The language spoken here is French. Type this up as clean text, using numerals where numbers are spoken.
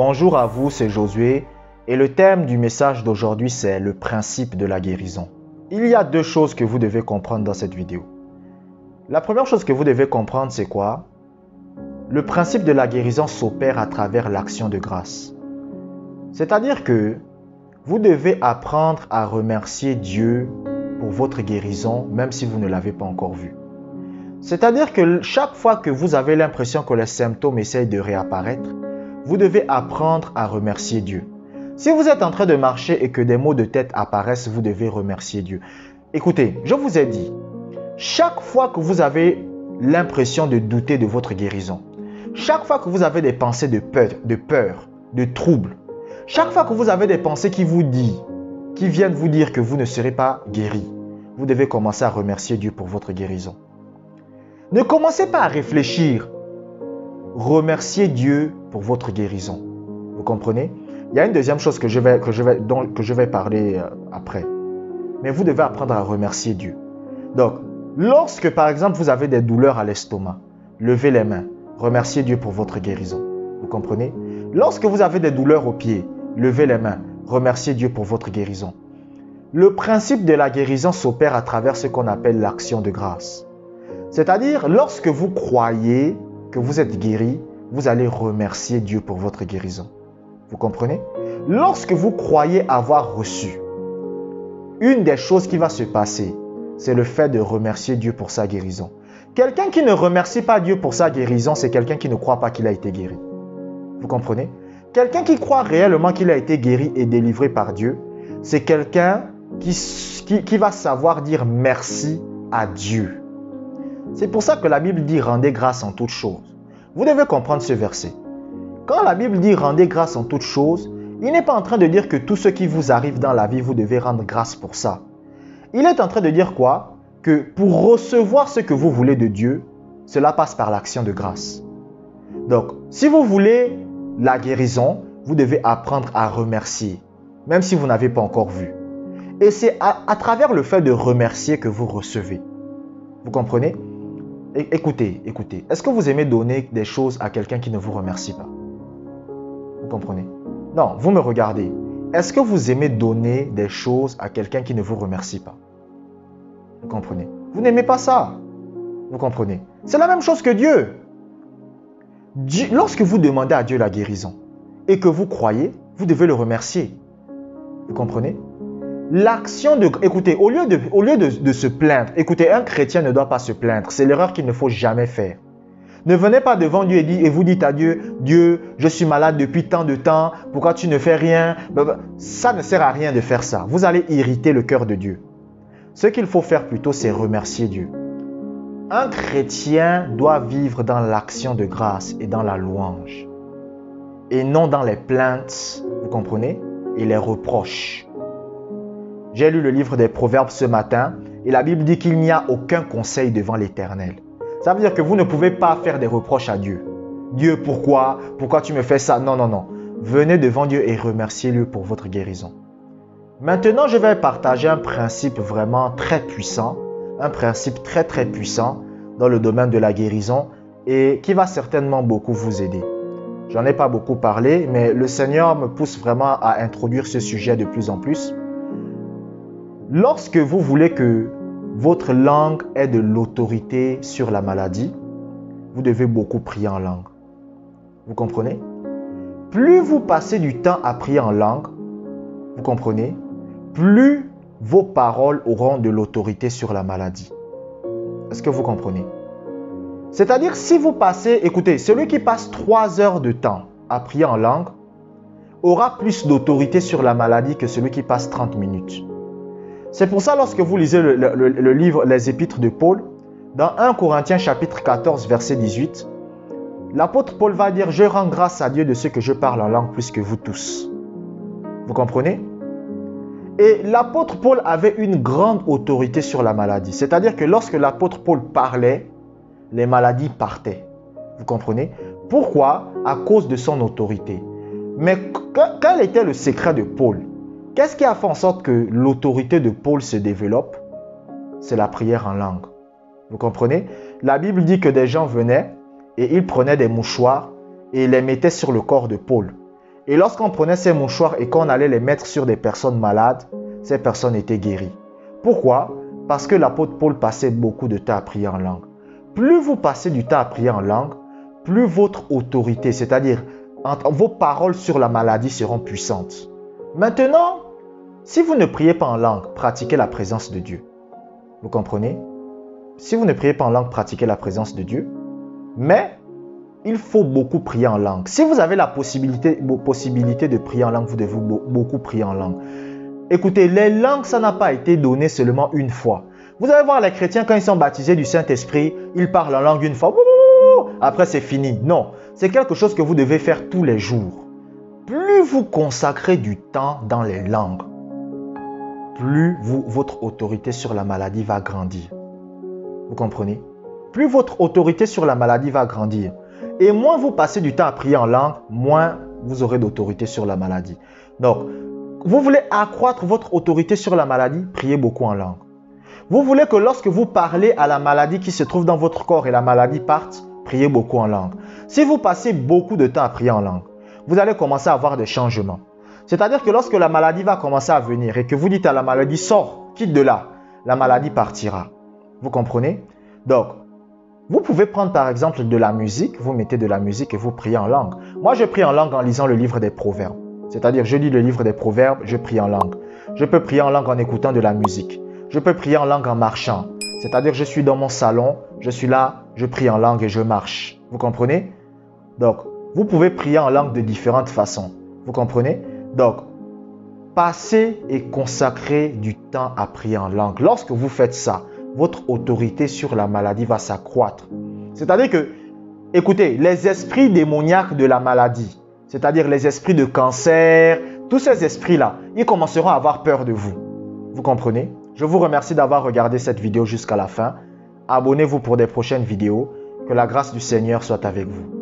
Bonjour à vous, c'est Josué et le thème du message d'aujourd'hui c'est le principe de la guérison. Il y a deux choses que vous devez comprendre dans cette vidéo. La première chose que vous devez comprendre c'est quoi? Le principe de la guérison s'opère à travers l'action de grâce. C'est-à-dire que vous devez apprendre à remercier Dieu pour votre guérison même si vous ne l'avez pas encore vu. C'est-à-dire que chaque fois que vous avez l'impression que les symptômes essayent de réapparaître, vous devez apprendre à remercier Dieu. Si vous êtes en train de marcher et que des maux de tête apparaissent, vous devez remercier Dieu. Écoutez, je vous ai dit, chaque fois que vous avez l'impression de douter de votre guérison, chaque fois que vous avez des pensées de peur, de trouble, chaque fois que vous avez des pensées qui viennent vous dire que vous ne serez pas guéri, vous devez commencer à remercier Dieu pour votre guérison. Ne commencez pas à réfléchir. Remerciez Dieu pour votre guérison. Vous comprenez? Il y a une deuxième chose que je vais parler après. Mais vous devez apprendre à remercier Dieu. Donc, lorsque par exemple vous avez des douleurs à l'estomac, levez les mains. Remerciez Dieu pour votre guérison. Vous comprenez? Lorsque vous avez des douleurs aux pieds, levez les mains. Remerciez Dieu pour votre guérison. Le principe de la guérison s'opère à travers ce qu'on appelle l'action de grâce. C'est-à-dire, lorsque vous croyez que vous êtes guéri, vous allez remercier Dieu pour votre guérison. Vous comprenez? Lorsque vous croyez avoir reçu, une des choses qui va se passer, c'est le fait de remercier Dieu pour sa guérison. Quelqu'un qui ne remercie pas Dieu pour sa guérison, c'est quelqu'un qui ne croit pas qu'il a été guéri. Vous comprenez? Quelqu'un qui croit réellement qu'il a été guéri et délivré par Dieu, c'est quelqu'un qui va savoir dire merci à Dieu. C'est pour ça que la Bible dit « Rendez grâce en toutes choses ». Vous devez comprendre ce verset. Quand la Bible dit « Rendez grâce en toutes choses », il n'est pas en train de dire que tout ce qui vous arrive dans la vie, vous devez rendre grâce pour ça. Il est en train de dire quoi? Que pour recevoir ce que vous voulez de Dieu, cela passe par l'action de grâce. Donc, si vous voulez la guérison, vous devez apprendre à remercier, même si vous n'avez pas encore vu. Et c'est à travers le fait de remercier que vous recevez. Vous comprenez? Écoutez. Est-ce que vous aimez donner des choses à quelqu'un qui ne vous remercie pas? Vous comprenez? Non, vous me regardez. Est-ce que vous aimez donner des choses à quelqu'un qui ne vous remercie pas? Vous comprenez? Vous n'aimez pas ça. Vous comprenez? C'est la même chose que Dieu. Lorsque vous demandez à Dieu la guérison et que vous croyez, vous devez le remercier. Vous comprenez? L'action de... Écoutez, au lieu de se plaindre, écoutez, un chrétien ne doit pas se plaindre. C'est l'erreur qu'il ne faut jamais faire. Ne venez pas devant Dieu et vous dites à Dieu, « Dieu, je suis malade depuis tant de temps, pourquoi tu ne fais rien ?» Ça ne sert à rien de faire ça. Vous allez irriter le cœur de Dieu. Ce qu'il faut faire plutôt, c'est remercier Dieu. Un chrétien doit vivre dans l'action de grâce et dans la louange. Et non dans les plaintes, vous comprenez, et les reproches. J'ai lu le livre des Proverbes ce matin et la Bible dit qu'il n'y a aucun conseil devant l'Éternel. Ça veut dire que vous ne pouvez pas faire des reproches à Dieu. Dieu, pourquoi? Pourquoi tu me fais ça? Non. Venez devant Dieu et remerciez-le pour votre guérison. Maintenant, je vais partager un principe vraiment très puissant, un principe très puissant dans le domaine de la guérison et qui va certainement beaucoup vous aider. J'en ai pas beaucoup parlé, mais le Seigneur me pousse vraiment à introduire ce sujet de plus en plus. Lorsque vous voulez que votre langue ait de l'autorité sur la maladie, vous devez beaucoup prier en langue. Vous comprenez? Plus vous passez du temps à prier en langue, vous comprenez, plus vos paroles auront de l'autorité sur la maladie. Est-ce que vous comprenez? C'est-à-dire, si vous passez, écoutez, celui qui passe 3 heures de temps à prier en langue aura plus d'autorité sur la maladie que celui qui passe 30 minutes. C'est pour ça, lorsque vous lisez le livre Les Épîtres de Paul, dans 1 Corinthiens chapitre 14, verset 18, l'apôtre Paul va dire « Je rends grâce à Dieu de ce que je parle en langue plus que vous tous. » Vous comprenez? Et l'apôtre Paul avait une grande autorité sur la maladie. C'est-à-dire que lorsque l'apôtre Paul parlait, les maladies partaient. Vous comprenez? Pourquoi? À cause de son autorité. Mais quel était le secret de Paul? Qu'est-ce qui a fait en sorte que l'autorité de Paul se développe? C'est la prière en langue. Vous comprenez? La Bible dit que des gens venaient et ils prenaient des mouchoirs et les mettaient sur le corps de Paul. Et lorsqu'on prenait ces mouchoirs et qu'on allait les mettre sur des personnes malades, ces personnes étaient guéries. Pourquoi? Parce que l'apôtre Paul passait beaucoup de temps à prier en langue. Plus vous passez du temps à prier en langue, plus votre autorité, c'est-à-dire vos paroles sur la maladie seront puissantes. Maintenant, si vous ne priez pas en langue, pratiquez la présence de Dieu. Vous comprenez? Si vous ne priez pas en langue, pratiquez la présence de Dieu. Mais il faut beaucoup prier en langue. Si vous avez la possibilité de prier en langue, vous devez beaucoup prier en langue. Écoutez, les langues, ça n'a pas été donné seulement une fois. Vous allez voir les chrétiens, quand ils sont baptisés du Saint-Esprit, ils parlent en langue une fois. Après, c'est fini. Non, c'est quelque chose que vous devez faire tous les jours. Plus vous consacrez du temps dans les langues, plus votre autorité sur la maladie va grandir. Vous comprenez? Plus votre autorité sur la maladie va grandir. Et moins vous passez du temps à prier en langue, moins vous aurez d'autorité sur la maladie. Donc, vous voulez accroître votre autorité sur la maladie, priez beaucoup en langue. Vous voulez que lorsque vous parlez à la maladie qui se trouve dans votre corps et la maladie parte, priez beaucoup en langue. Si vous passez beaucoup de temps à prier en langue, vous allez commencer à avoir des changements. C'est-à-dire que lorsque la maladie va commencer à venir et que vous dites à la maladie, sors, quitte de là, la maladie partira. Vous comprenez? Donc, vous pouvez prendre par exemple de la musique, vous mettez de la musique et vous priez en langue. Moi, je prie en langue en lisant le livre des Proverbes. C'est-à-dire, je lis le livre des Proverbes, je prie en langue. Je peux prier en langue en écoutant de la musique. Je peux prier en langue en marchant. C'est-à-dire, je suis dans mon salon, je suis là, je prie en langue et je marche. Vous comprenez? Donc, vous pouvez prier en langue de différentes façons. Vous comprenez? Donc, passez et consacrez du temps à prier en langue. Lorsque vous faites ça, votre autorité sur la maladie va s'accroître. C'est-à-dire que, écoutez, les esprits démoniaques de la maladie, c'est-à-dire les esprits de cancer, tous ces esprits-là, ils commenceront à avoir peur de vous. Vous comprenez? Je vous remercie d'avoir regardé cette vidéo jusqu'à la fin. Abonnez-vous pour des prochaines vidéos. Que la grâce du Seigneur soit avec vous.